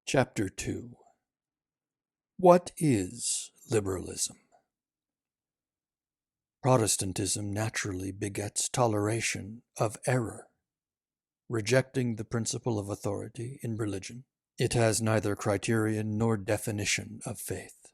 Chapter 2. What is liberalism? Protestantism naturally begets toleration of error, rejecting the principle of authority in religion. It has neither criterion nor definition of faith.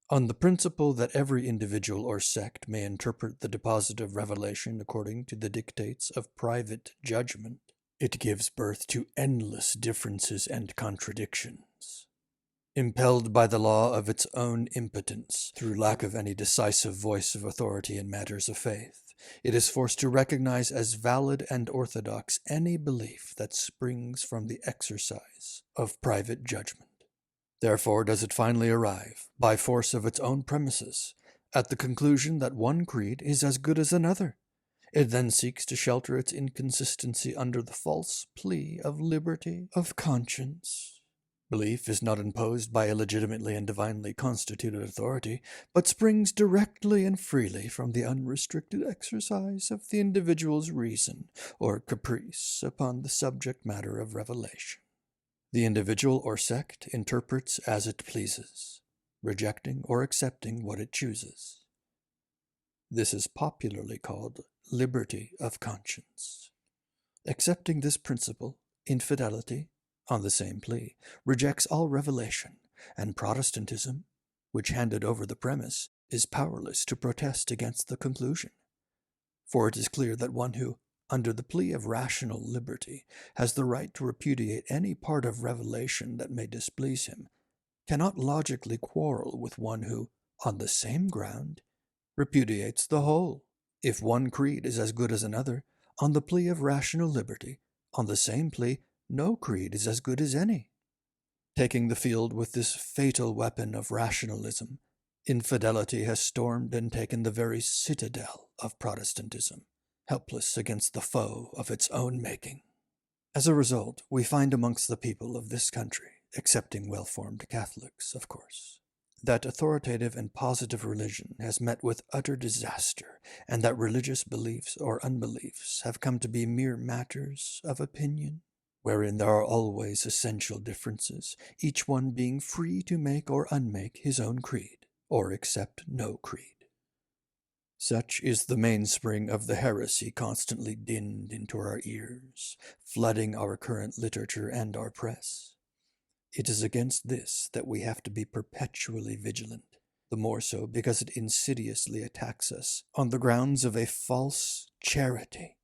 On the principle that every individual or sect may interpret the deposit of revelation according to the dictates of private judgment, it gives birth to endless differences and contradictions. Impelled by the law of its own impotence, through lack of any decisive voice of authority in matters of faith, it is forced to recognize as valid and orthodox any belief that springs from the exercise of private judgment. Therefore does it finally arrive, by force of its own premises, at the conclusion that one creed is as good as another. It then seeks to shelter its inconsistency under the false plea of liberty of conscience. Belief is not imposed by a legitimately and divinely constituted authority, but springs directly and freely from the unrestricted exercise of the individual's reason or caprice upon the subject matter of revelation. The individual or sect interprets as it pleases, rejecting or accepting what it chooses. This is popularly called liberty of conscience. Accepting this principle, infidelity, on the same plea, rejects all revelation, and Protestantism, which handed over the premise, is powerless to protest against the conclusion. For it is clear that one who, under the plea of rational liberty, has the right to repudiate any part of revelation that may displease him, cannot logically quarrel with one who, on the same ground, repudiates the whole. If one creed is as good as another, on the plea of rational liberty, on the same plea, no creed is as good as any. Taking the field with this fatal weapon of rationalism, infidelity has stormed and taken the very citadel of Protestantism, helpless against the foe of its own making. As a result, we find amongst the people of this country, excepting well-formed Catholics, of course, that authoritative and positive religion has met with utter disaster, and that religious beliefs or unbeliefs have come to be mere matters of opinion, wherein there are always essential differences, each one being free to make or unmake his own creed, or accept no creed. Such is the mainspring of the heresy constantly dinned into our ears, flooding our current literature and our press. It is against this that we have to be perpetually vigilant, the more so because it insidiously attacks us on the grounds of a false charity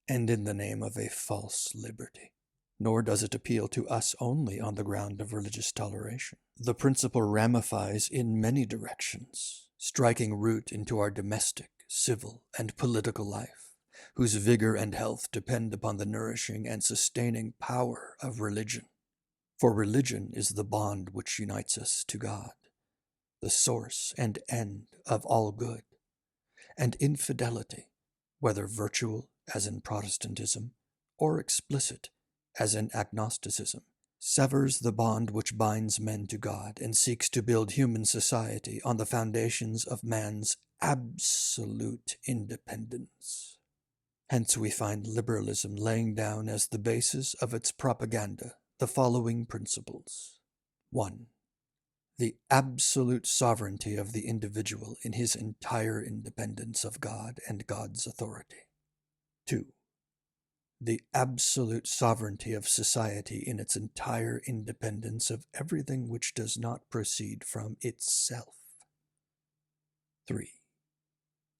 and in the name of a false liberty. Nor does it appeal to us only on the ground of religious toleration. The principle ramifies in many directions, striking root into our domestic, civil, and political life, whose vigor and health depend upon the nourishing and sustaining power of religion. For religion is the bond which unites us to God, the source and end of all good, and infidelity, whether virtual, as in Protestantism, or explicit, as in agnosticism, severs the bond which binds men to God and seeks to build human society on the foundations of man's absolute independence. Hence we find liberalism laying down as the basis of its propaganda the following principles. 1. The absolute sovereignty of the individual in his entire independence of God and God's authority. 2. The absolute sovereignty of society in its entire independence of everything which does not proceed from itself. 3.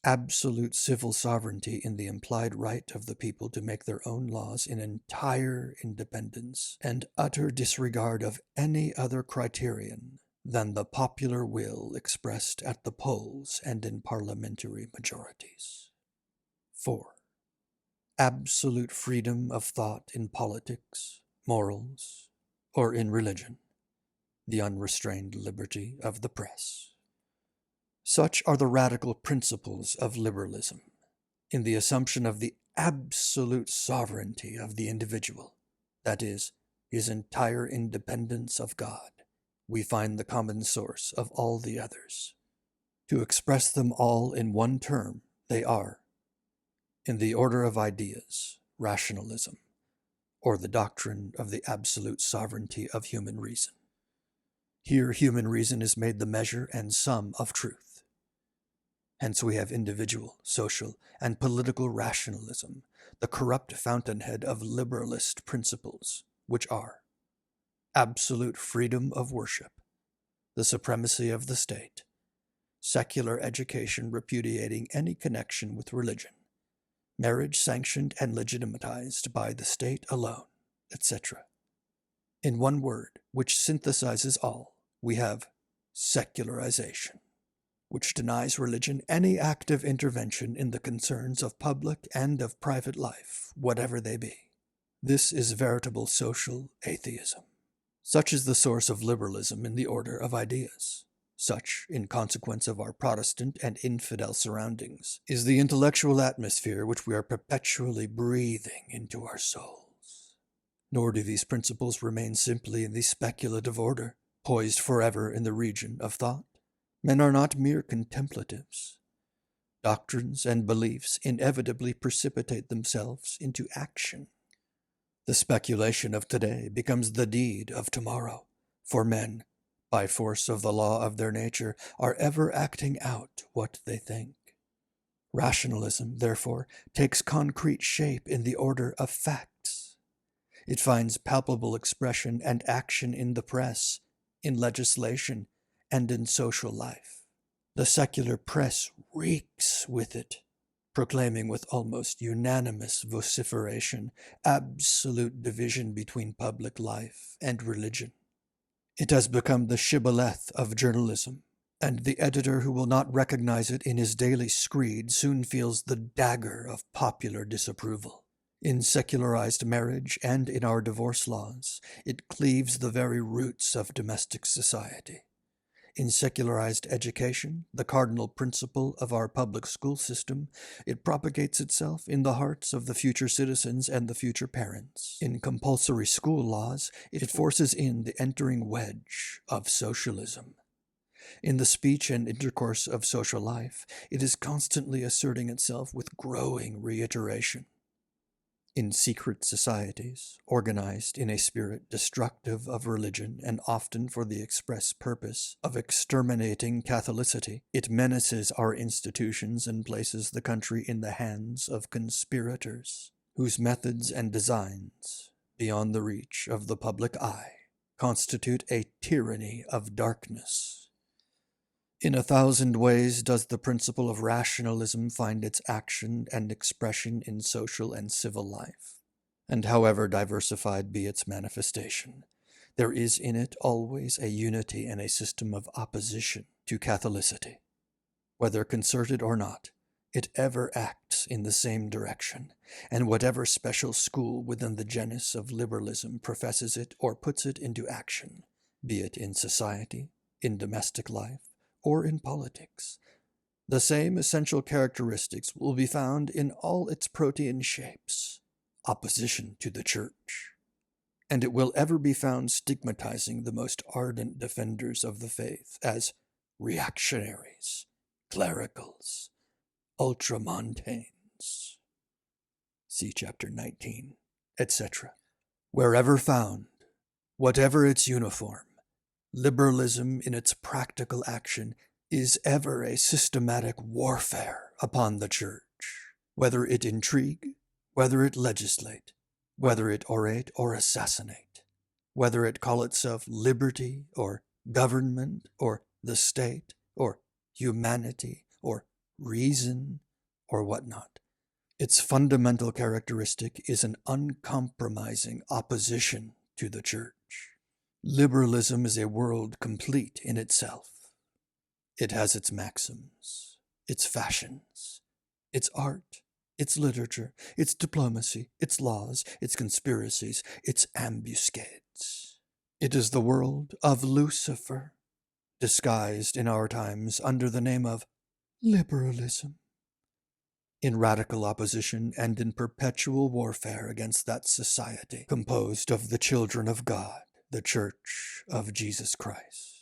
Absolute civil sovereignty in the implied right of the people to make their own laws in entire independence and utter disregard of any other criterion than the popular will expressed at the polls and in parliamentary majorities. 4. Absolute freedom of thought in politics, morals, or in religion, the unrestrained liberty of the press. Such are the radical principles of liberalism, in the assumption of the absolute sovereignty of the individual, that is, his entire independence of God. We find the common source of all the others. To express them all in one term, they are, in the order of ideas, rationalism, or the doctrine of the absolute sovereignty of human reason. Here human reason is made the measure and sum of truth. Hence we have individual, social, and political rationalism, the corrupt fountainhead of liberalist principles, which are absolute freedom of worship, the supremacy of the state, secular education repudiating any connection with religion, marriage sanctioned and legitimatized by the state alone, etc. In one word, which synthesizes all, we have secularization, which denies religion any active intervention in the concerns of public and of private life, whatever they be. This is veritable social atheism. Such is the source of liberalism in the order of ideas. Such, in consequence of our Protestant and infidel surroundings, is the intellectual atmosphere which we are perpetually breathing into our souls. Nor do these principles remain simply in the speculative order, poised forever in the region of thought. Men are not mere contemplatives. Doctrines and beliefs inevitably precipitate themselves into action. The speculation of today becomes the deed of tomorrow, for men, by force of the law of their nature, are ever acting out what they think. Rationalism, therefore, takes concrete shape in the order of facts. It finds palpable expression and action in the press, in legislation, and in social life. The secular press reeks with it, proclaiming with almost unanimous vociferation absolute division between public life and religion. It has become the shibboleth of journalism, and the editor who will not recognize it in his daily screed soon feels the dagger of popular disapproval. In secularized marriage and in our divorce laws, it cleaves the very roots of domestic society. In secularized education, the cardinal principle of our public school system, it propagates itself in the hearts of the future citizens and the future parents. In compulsory school laws, it forces in the entering wedge of socialism. In the speech and intercourse of social life, it is constantly asserting itself with growing reiteration. In secret societies, organized in a spirit destructive of religion and often for the express purpose of exterminating Catholicity, it menaces our institutions and places the country in the hands of conspirators, whose methods and designs, beyond the reach of the public eye, constitute a tyranny of darkness. In 1,000 ways does the principle of rationalism find its action and expression in social and civil life, and however diversified be its manifestation, there is in it always a unity and a system of opposition to Catholicity. Whether concerted or not, it ever acts in the same direction, and whatever special school within the genus of liberalism professes it or puts it into action, be it in society, in domestic life, or in politics, the same essential characteristics will be found in all its protean shapes: opposition to the Church. And it will ever be found stigmatizing the most ardent defenders of the faith as reactionaries, clericals, ultramontanes. See Chapter 19, etc. Wherever found, whatever its uniform, liberalism in its practical action is ever a systematic warfare upon the Church, whether it intrigue, whether it legislate, whether it orate or assassinate, whether it call itself liberty or government or the state or humanity or reason or whatnot. Its fundamental characteristic is an uncompromising opposition to the Church. Liberalism is a world complete in itself. It has its maxims, its fashions, its art, its literature, its diplomacy, its laws, its conspiracies, its ambuscades. It is the world of Lucifer, disguised in our times under the name of liberalism, in radical opposition and in perpetual warfare against that society composed of the children of God, the Church of Jesus Christ.